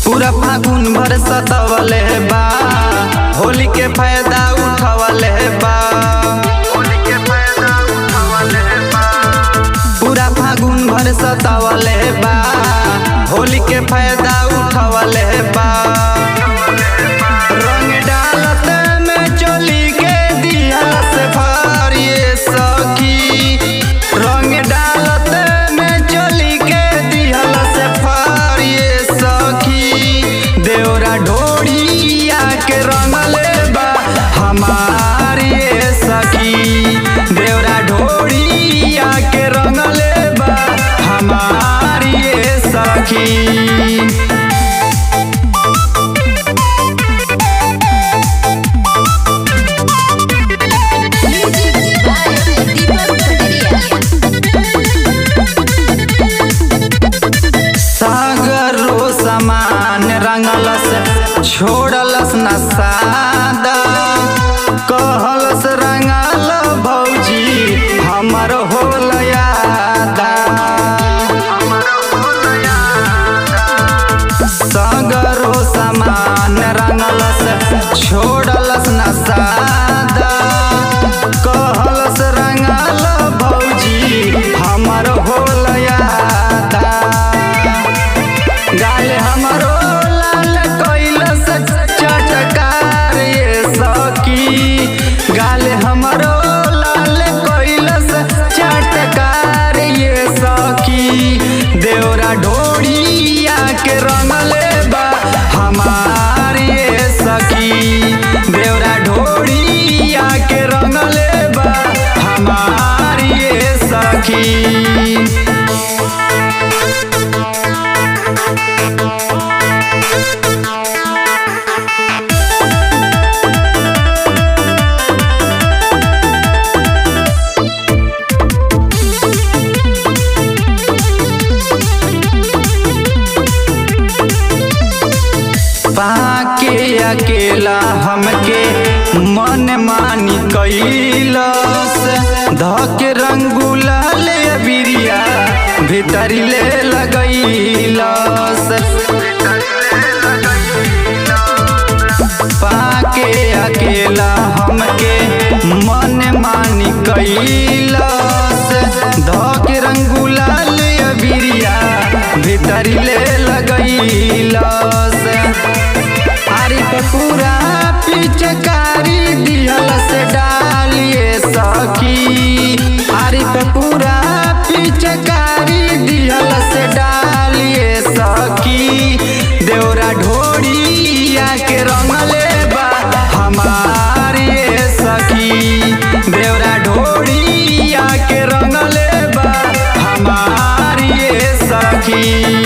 पूरा फागुन भर सतवले बा, होली के फायदा उठवले बा। पूरा फागुन भर सतवले बा, होली के फायदा उठवले बा। रंग डालत में चोली के दिहल से भरिए सखी, रंग डालत में चोली के दिहल से भरिए सखी। देवरा ढोड़िया के रंगले बा हमारी सखी, देवरा ढोड़िया के रंगले बा हमारी सखी। सागरो समान रंगलस छोड़लस न सादा, कहलस रंगल भौजी हमर होल यादा। सागरो समान रंगलस छोड़लस न सादा, कहलस रंगल भौजी हमर होल यादा। गाल हमरो लाल कैलस चटकार ये सखी, गाल हमरो लाल कैलस चटकार ये सखी। देवरा ढोड़िया के रंगले बा हमारी सखी, देवरा ढोड़िया के रंगले बा हमारी सखी। पाके अकेला हमके मन मानी कैलस, धके रंगुला ले बिरिया भीतरी ले लगैलस। पाके अकेला हमके मन मानी कैलस, धके रंगुला ले बिरिया भीतरी ले लगैलस। पूरा पिचकारी दिहल से डालिए सखी, आरी पे पूरा पिचकारी दिहल से डालिए सखी। देवरा ढोड़िया के रंगले बा हमारी सखी, देवरा ढोड़िया के रंगले बा हमारी सखी।